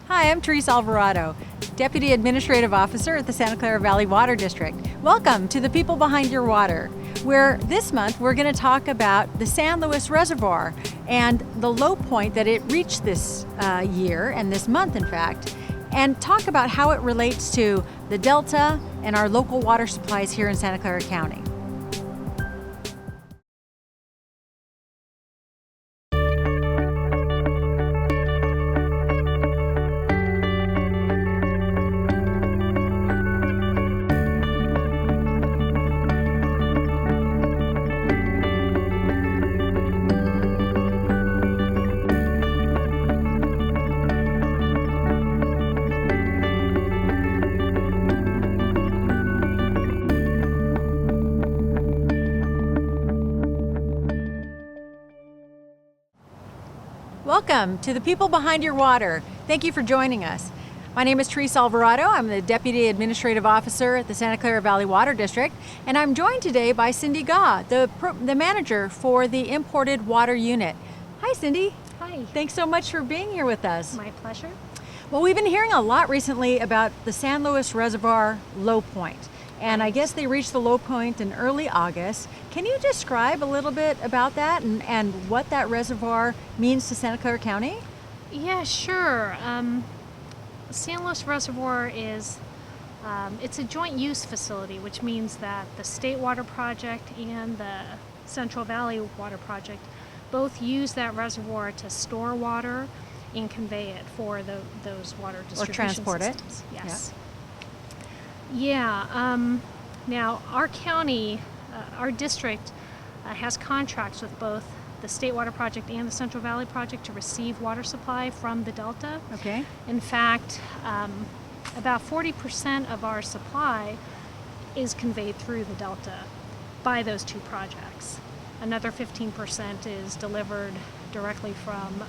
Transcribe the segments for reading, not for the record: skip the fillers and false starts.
Hi, I'm Teresa Alvarado, Deputy Administrative Officer at the Santa Clara Valley Water District. Welcome to the People Behind Your Water, where this month we're going to talk about the San Luis Reservoir and the low point that it reached this year, and this month in fact, and talk about how it relates to the Delta and our local water supplies here in Santa Clara County. Welcome to the People Behind Your Water. Thank you for joining us. My name is Teresa Alvarado. I'm the Deputy Administrative Officer at the Santa Clara Valley Water District, and I'm joined today by Cindy Kao, the manager for the Imported Water Unit. Hi, Cindy. Hi. Thanks so much for being here with us. My pleasure. Well, we've been hearing a lot recently about the San Luis Reservoir low point, and I guess they reached the low point in early August. Can you describe a little bit about that and what that reservoir means to Santa Clara County? Yeah, sure. San Luis Reservoir is it's a joint use facility, which means that the State Water Project and the Central Valley Water Project both use that reservoir to store water and convey it for those water distribution or transport systems. it. Yes. Yeah. Now, our county, our district has contracts with both the State Water Project and the Central Valley Project to receive water supply from the Delta. Okay. In fact, about 40% of our supply is conveyed through the Delta by those two projects. Another 15% is delivered directly from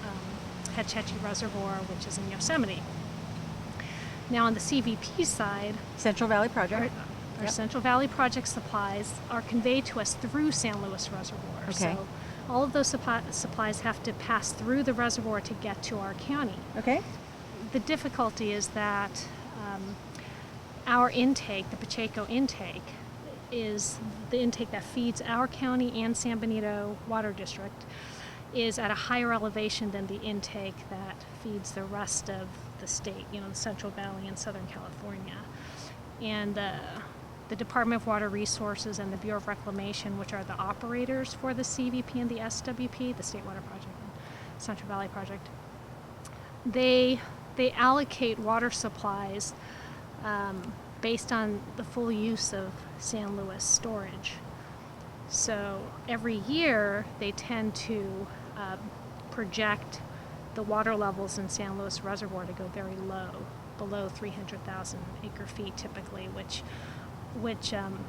Hetch Hetchy Reservoir, which is in Yosemite. Now on the CVP side, Central Valley Project. Our Central Valley Project supplies are conveyed to us through San Luis Reservoir. Okay. So all of those supplies have to pass through the reservoir to get to our county. Okay. The difficulty is that our intake, the Pacheco intake, is the intake that feeds our county and San Benito Water District, is at a higher elevation than the intake that feeds the rest of the state, the Central Valley and Southern California. And the Department of Water Resources and the Bureau of Reclamation, which are the operators for the CVP and the SWP, the State Water Project and Central Valley Project, they allocate water supplies based on the full use of San Luis storage. So every year they tend to project the water levels in San Luis Reservoir to go very low, below 300,000 acre feet typically, which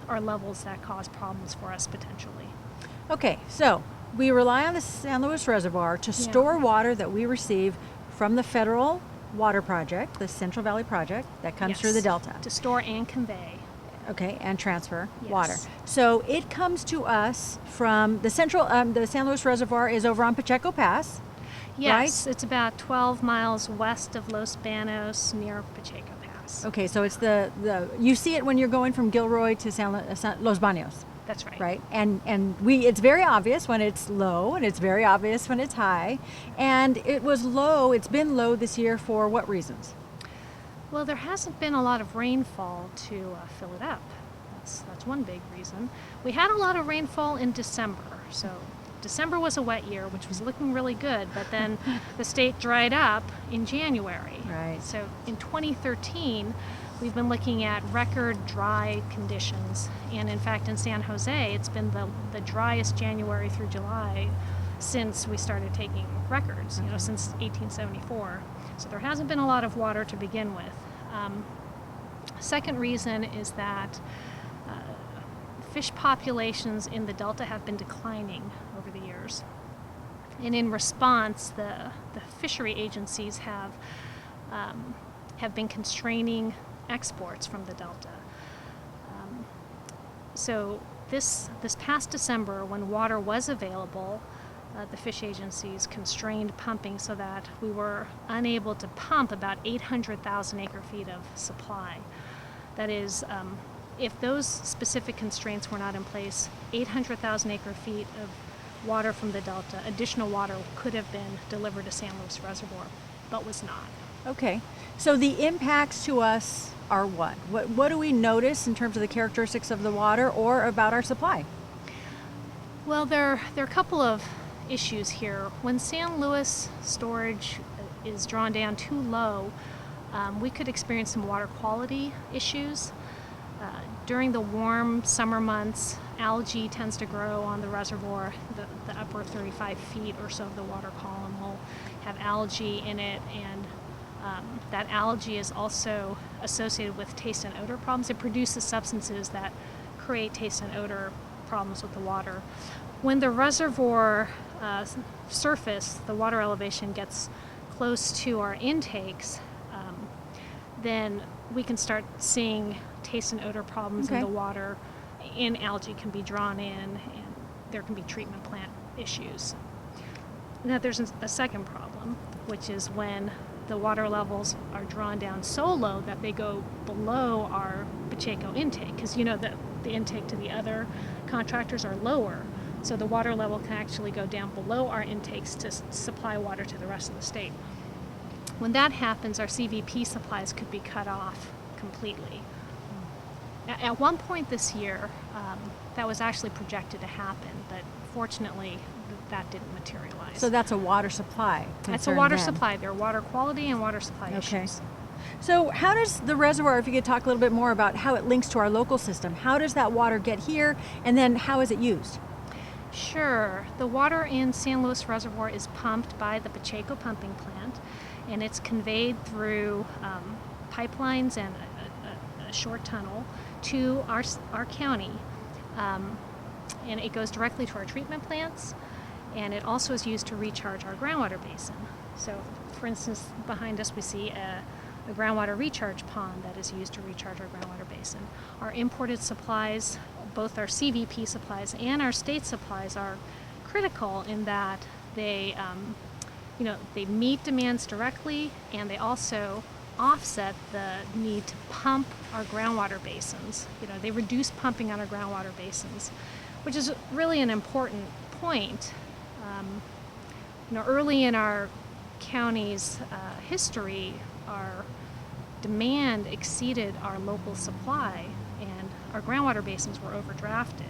are levels that cause problems for us potentially. Okay, so we rely on the San Luis Reservoir to store water that we receive from the Federal Water Project, the Central Valley Project, that comes through the Delta. To store and convey. Okay, and transfer Yes. water. So it comes to us from the the San Luis Reservoir is over on Pacheco Pass. Yes, right? It's about 12 miles west of Los Banos near Pacheco Pass. Okay, so it's you see it when you're going from Gilroy to Los Banos. That's right. Right, and it's very obvious when it's low, and it's very obvious when it's high. And it was low. It's been low this year for what reasons? Well, there hasn't been a lot of rainfall to fill it up. That's one big reason. We had a lot of rainfall in December, so December was a wet year, which was looking really good, but then the state dried up in January. Right. So in 2013, we've been looking at record dry conditions, and in fact in San Jose, it's been the driest January through July since we started taking records, since 1874. So there hasn't been a lot of water to begin with. Second reason is that fish populations in the Delta have been declining over the years. And in response, the fishery agencies have been constraining exports from the Delta. So this past December, when water was available, the fish agencies constrained pumping so that we were unable to pump about 800,000 acre-feet of supply. That is, if those specific constraints were not in place, 800,000 acre-feet of water from the Delta, additional water, could have been delivered to San Luis Reservoir, but was not. Okay, so the impacts to us are what? What do we notice in terms of the characteristics of the water or about our supply? Well, there are a couple of issues here. When San Luis storage is drawn down too low, we could experience some water quality issues. During the warm summer months, algae tends to grow on the reservoir. The upper 35 feet or so of the water column will have algae in it, and that algae is also associated with taste and odor problems. It produces substances that create taste and odor problems with the water. When the reservoir surface, the water elevation gets close to our intakes, then we can start seeing taste and odor problems in the water, and algae can be drawn in, and there can be treatment plant issues. Now there's a second problem, which is when the water levels are drawn down so low that they go below our Pacheco intake, because you know that the intake to the other contractors are lower, so the water level can actually go down below our intakes to supply water to the rest of the state. When that happens, our CVP supplies could be cut off completely. At one point this year, that was actually projected to happen, but fortunately that didn't materialize. So that's a water supply concern. That's a water then. supply. There are water quality and water supply issues. So how does the reservoir, if you could talk a little bit more about how it links to our local system, how does that water get here, and then how is it used? Sure. The water in San Luis Reservoir is pumped by the Pacheco pumping plant, and it's conveyed through pipelines and a short tunnel to our county. And it goes directly to our treatment plants, and it also is used to recharge our groundwater basin. So, for instance, behind us we see a groundwater recharge pond that is used to recharge our groundwater basin. Our imported supplies, both our CVP supplies and our state supplies, are critical in that they meet demands directly, and they also offset the need to pump our groundwater basins. They reduce pumping on our groundwater basins, which is really an important point. Early in our county's history, our demand exceeded our local supply, and our groundwater basins were overdrafted.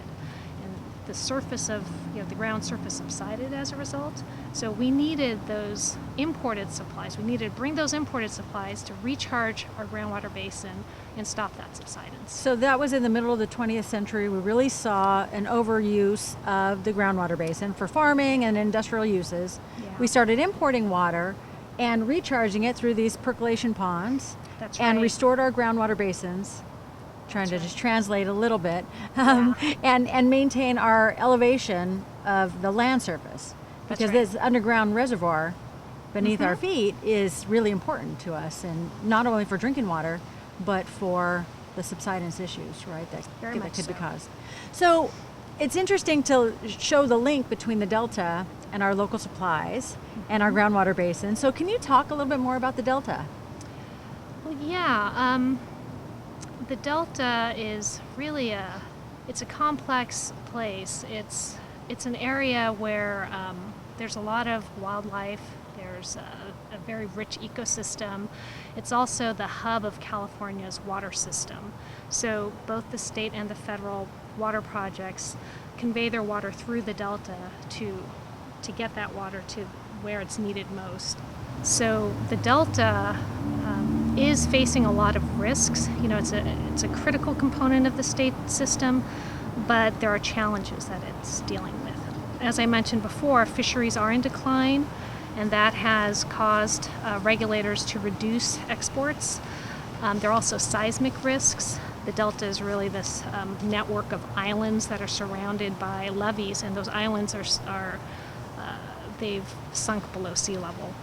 The surface of the ground surface subsided as a result. So we needed those imported supplies. We needed to bring those imported supplies to recharge our groundwater basin and stop that subsidence. So that was in the middle of the 20th century. We really saw an overuse of the groundwater basin for farming and industrial uses. Yeah. We started importing water and recharging it through these percolation ponds. That's and right. restored our groundwater basins. Trying to just translate a little bit, Yeah. and maintain our elevation of the land surface, because right. this underground reservoir beneath our feet is really important to us, and not only for drinking water, but for the subsidence issues, right? Very that much could be so. caused. So it's interesting to show the link between the Delta and our local supplies and our groundwater basin. So can you talk a little bit more about the Delta? Well, yeah. The Delta is really it's a complex place. It's an area where there's a lot of wildlife. There's a very rich ecosystem. It's also the hub of California's water system. So both the state and the federal water projects convey their water through the Delta to get that water to where it's needed most. So the Delta is facing a lot of risks. It's a critical component of the state system, but there are challenges that it's dealing with. As I mentioned before, fisheries are in decline, and that has caused regulators to reduce exports. There are also seismic risks. The Delta is really this network of islands that are surrounded by levees, and those islands they've sunk below sea level.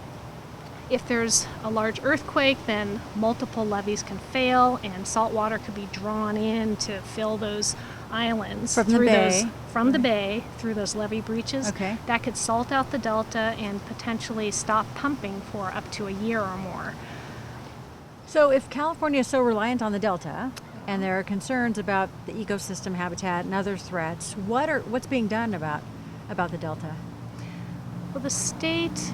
If there's a large earthquake, then multiple levees can fail, and salt water could be drawn in to fill those islands From the bay. From the bay through those levee breaches. Okay. That could salt out the delta and potentially stop pumping for up to a year or more. So if California is so reliant on the Delta, and there are concerns about the ecosystem habitat and other threats, what's being done about the Delta? Well, the state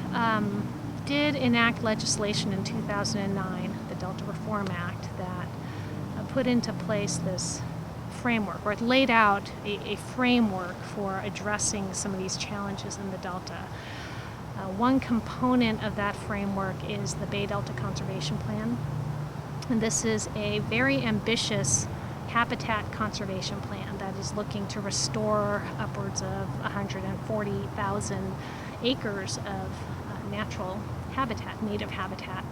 did enact legislation in 2009, the Delta Reform Act, that put into place this framework, or it laid out a framework for addressing some of these challenges in the Delta. One component of that framework is the Bay Delta Conservation Plan. And this is a very ambitious habitat conservation plan that is looking to restore upwards of 140,000 acres of natural habitat, native habitat.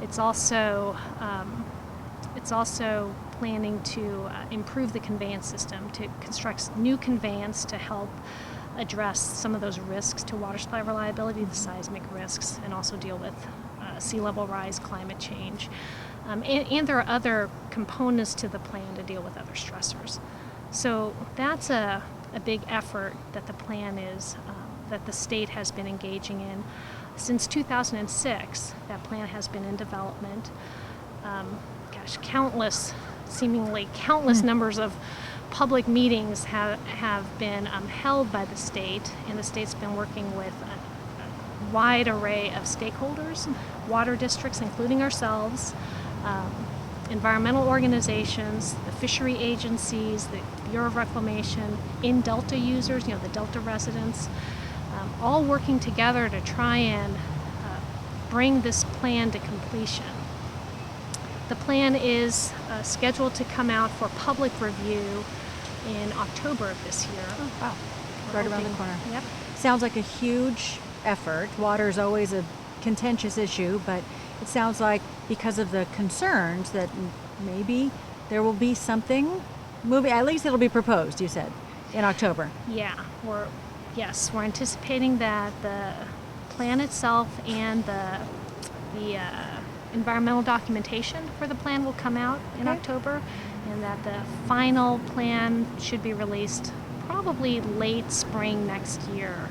It's also planning to improve the conveyance system, to construct new conveyance to help address some of those risks to water supply reliability, the seismic risks, and also deal with sea level rise, climate change. And there are other components to the plan to deal with other stressors. So that's a big effort that the plan is, that the state has been engaging in. Since 2006, that plan has been in development. Seemingly countless numbers of public meetings have been held by the state, and the state's been working with a wide array of stakeholders, water districts, including ourselves, environmental organizations, the fishery agencies, the Bureau of Reclamation, Delta users, the Delta residents, all working together to try and bring this plan to completion. The plan is scheduled to come out for public review in October of this year. Oh, wow. Right around the corner. Yep. Sounds like a huge effort. Water is always a contentious issue, but it sounds like because of the concerns that maybe there will be something moving, at least it'll be proposed, you said, in October. Yeah, we're anticipating that the plan itself and the environmental documentation for the plan will come out in October, and that the final plan should be released probably late spring next year.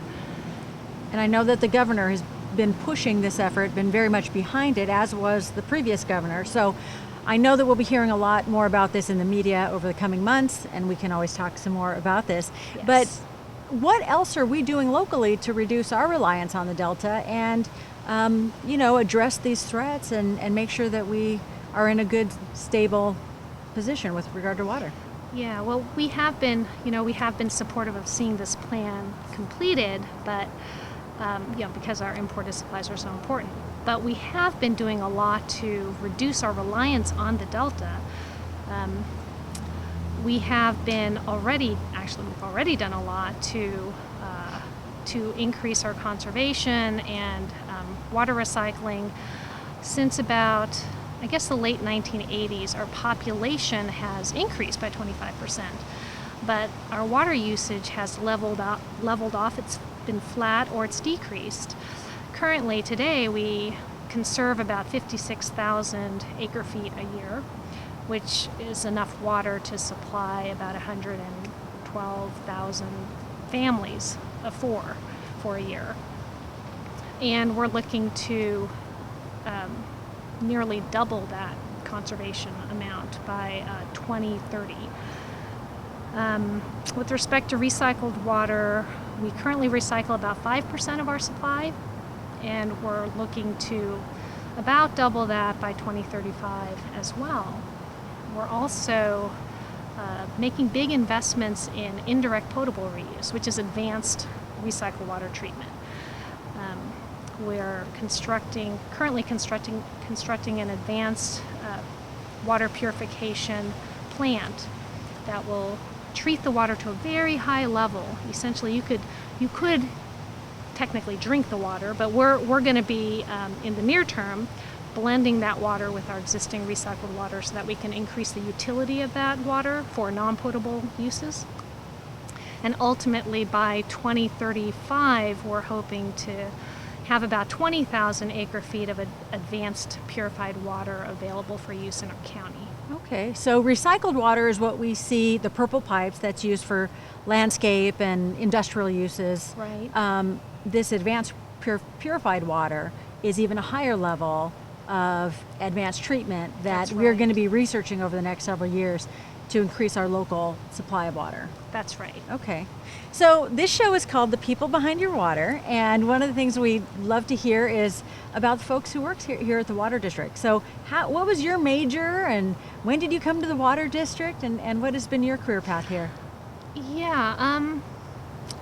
And I know that the governor has been pushing this effort, been very much behind it, as was the previous governor. So I know that we'll be hearing a lot more about this in the media over the coming months, and we can always talk some more about this. Yes. But what else are we doing locally to reduce our reliance on the Delta and address these threats and make sure that we are in a good, stable position with regard to water? Yeah, well, we have been supportive of seeing this plan completed, but because our imported supplies are so important. But we have been doing a lot to reduce our reliance on the Delta. We've already done a lot to increase our conservation and water recycling. Since about, I guess, the late 1980s, our population has increased by 25%, but our water usage has leveled off. It's been flat or it's decreased. Currently, today, we conserve about 56,000 acre feet a year, which is enough water to supply about 112,000 families of four for a year. And we're looking to nearly double that conservation amount by 2030. With respect to recycled water, we currently recycle about 5% of our supply, and we're looking to about double that by 2035 as well. We're also making big investments in indirect potable reuse, which is advanced recycled water treatment. We're currently constructing an advanced water purification plant that will treat the water to a very high level. Essentially, you could technically drink the water, but we're going to be in the near term blending that water with our existing recycled water so that we can increase the utility of that water for non-potable uses. And ultimately, by 2035, we're hoping to have about 20,000 acre feet of advanced purified water available for use in our county. Okay, so recycled water is what we see, the purple pipes that's used for landscape and industrial uses. Right. This advanced purified water is even a higher level of advanced treatment that That's we're right. going to be researching over the next several years to increase our local supply of water. That's right. Okay. So this show is called The People Behind Your Water, and one of the things we love to hear is about the folks who work here at the Water District. So what was your major, and when did you come to the Water District, and what has been your career path here? Yeah,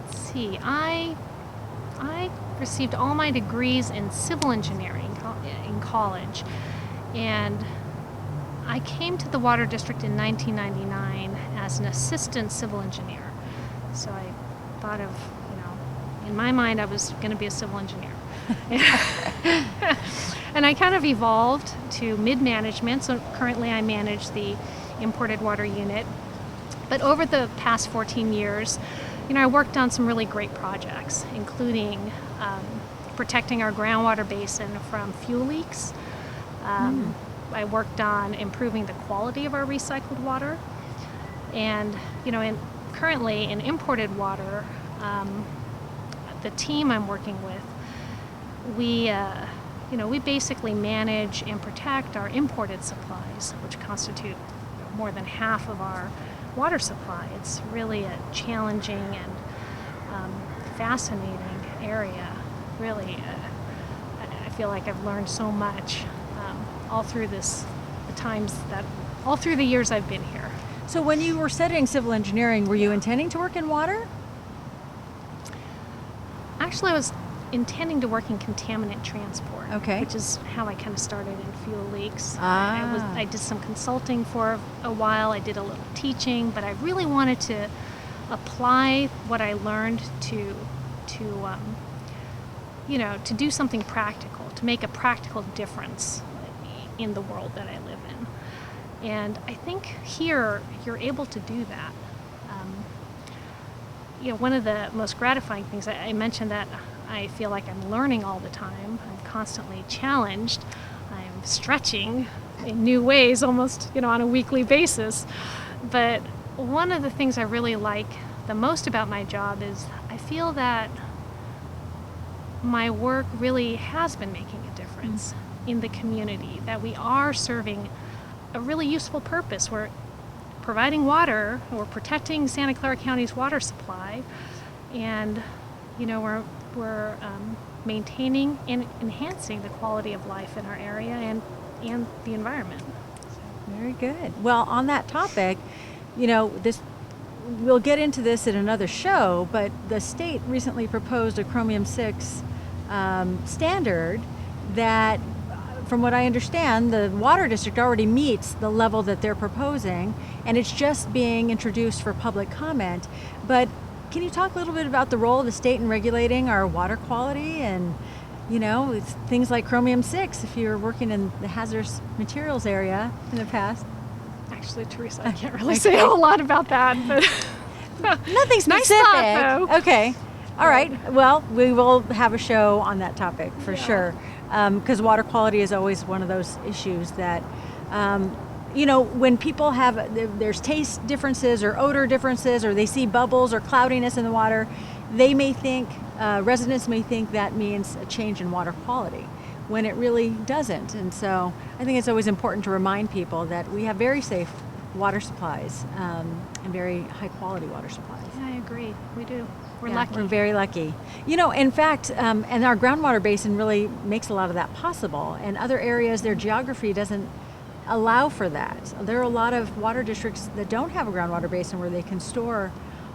let's see. I received all my degrees in civil engineering in college, and I came to the Water District in 1999 as an assistant civil engineer. So I thought of, in my mind, I was going to be a civil engineer. And I kind of evolved to mid-management. So currently I manage the imported water unit. But over the past 14 years, I worked on some really great projects, including protecting our groundwater basin from fuel leaks. I worked on improving the quality of our recycled water. And, currently in imported water, the team I'm working with, we basically manage and protect our imported supplies, which constitute more than half of our water supply. It's really a challenging and fascinating area. Really, I feel like I've learned so much all through the years I've been here. So when you were studying civil engineering, were you intending to work in water? Actually, I was intending to work in contaminant transport, Okay. which is how I kind of started in fuel leaks. Ah. I did some consulting for a while. I did a little teaching, but I really wanted to apply what I learned to do something practical, to make a practical difference in the world that I live in. And I think here you're able to do that. One of the most gratifying things, I mentioned that I feel like I'm learning all the time. I'm constantly challenged. I'm stretching in new ways almost, on a weekly basis. But one of the things I really like the most about my job is I feel that my work really has been making a difference in the community, that we are serving a really useful purpose. We're providing water, we're protecting Santa Clara County's water supply, and we're maintaining and enhancing the quality of life in our area and the environment. Very good. Well, on that topic, we'll get into this in another show, but the state recently proposed a chromium-6 standard that, from what I understand, the Water District already meets the level that they're proposing, and it's just being introduced for public comment. But can you talk a little bit about the role of the state in regulating our water quality and, it's things like chromium-6 if you're working in the hazardous materials area in the past? Actually, Teresa, I can't really say a whole lot about that, but nothing specific. Nice thought, though. Okay. All right. Well, we will have a show on that topic for sure. Because water quality is always one of those issues that, when people there's taste differences or odor differences, or they see bubbles or cloudiness in the water, they may think, residents may think that means a change in water quality, when it really doesn't. And so I think it's always important to remind people that we have very safe water supplies and very high quality water supplies. Yeah, I agree. We do. We're Yeah, lucky. We're very lucky. In fact, and our groundwater basin really makes a lot of that possible. And other areas, their geography doesn't allow for that. There are a lot of water districts that don't have a groundwater basin where they can store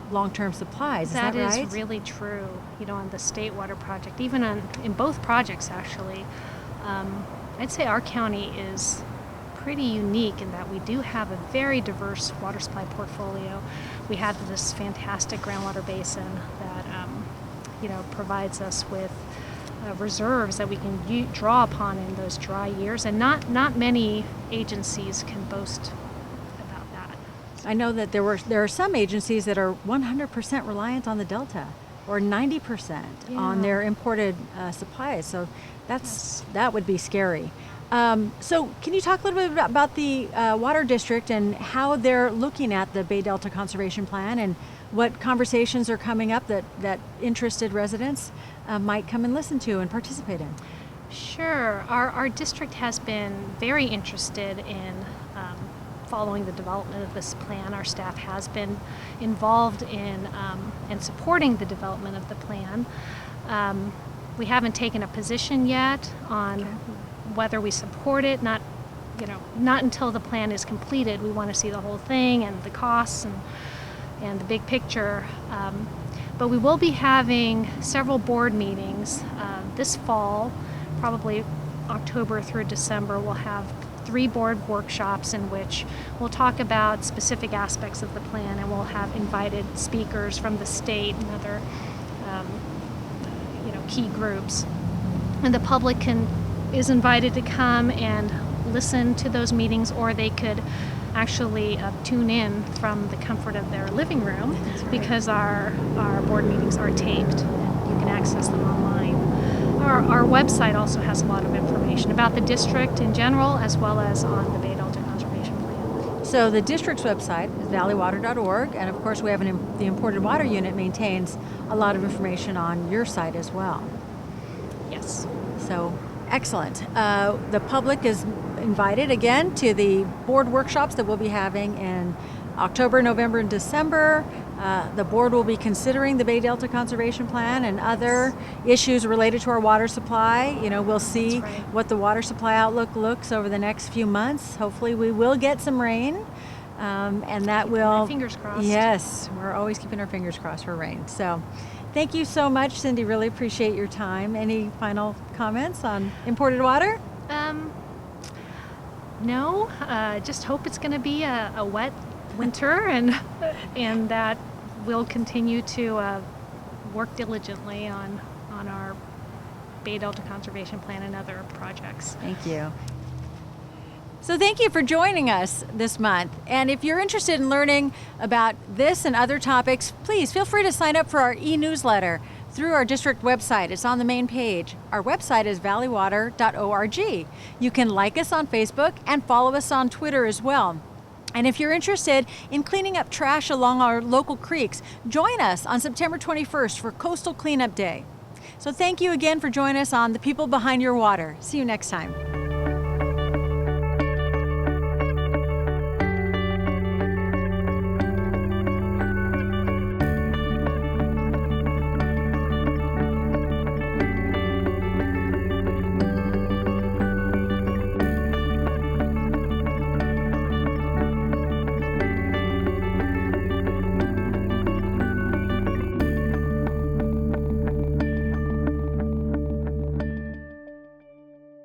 long-term supplies. Is that right? That is really true. On the state water project, even in both projects actually, I'd say our county is pretty unique in that we do have a very diverse water supply portfolio. We have this fantastic groundwater basin that provides us with reserves that we can draw upon in those dry years, and not many agencies can boast about that. I know that there are some agencies that are 100% reliant on the Delta, or 90% on their imported supplies. So that would be scary. So can you talk a little bit about the Water District and how they're looking at the Bay Delta Conservation Plan and what conversations are coming up that interested residents might come and listen to and participate in? Sure. Our district has been very interested in following the development of this plan. Our staff has been involved in and supporting the development of the plan. We haven't taken a position yet on whether we support it. Not until the plan is completed. We want to see the whole thing and the costs and the big picture. But we will be having several board meetings this fall. Probably October through December, we'll have 3 board workshops in which we'll talk about specific aspects of the plan, and we'll have invited speakers from the state and other key groups. And the public is invited to come and listen to those meetings, or they could actually tune in from the comfort of their living room. That's right. Because our board meetings are taped and you can access them online. Our website also has a lot of information about the district in general, as well as on the Bay Delta Conservation Plan. So the district's website is valleywater.org, and of course we have the Imported Water Unit maintains a lot of information on your site as well. Yes. So excellent. The public is invited again to the board workshops that we'll be having in October, November, and December. The board will be considering the Bay Delta Conservation Plan and other issues related to our water supply. We'll see That's right. what the water supply outlook looks over the next few months. Hopefully we will get some rain, and that Keeping will... my fingers crossed. Yes, we're always keeping our fingers crossed for rain. So thank you so much, Cindy. Really appreciate your time. Any final comments on imported water? No, just hope it's going to be a wet winter and that we'll continue to work diligently on our Bay Delta Conservation Plan and other projects. Thank you. So thank you for joining us this month. And if you're interested in learning about this and other topics, please feel free to sign up for our e-newsletter through our district website. It's on the main page. Our website is valleywater.org. You can like us on Facebook and follow us on Twitter as well. And if you're interested in cleaning up trash along our local creeks, join us on September 21st for Coastal Cleanup Day. So thank you again for joining us on The People Behind Your Water. See you next time.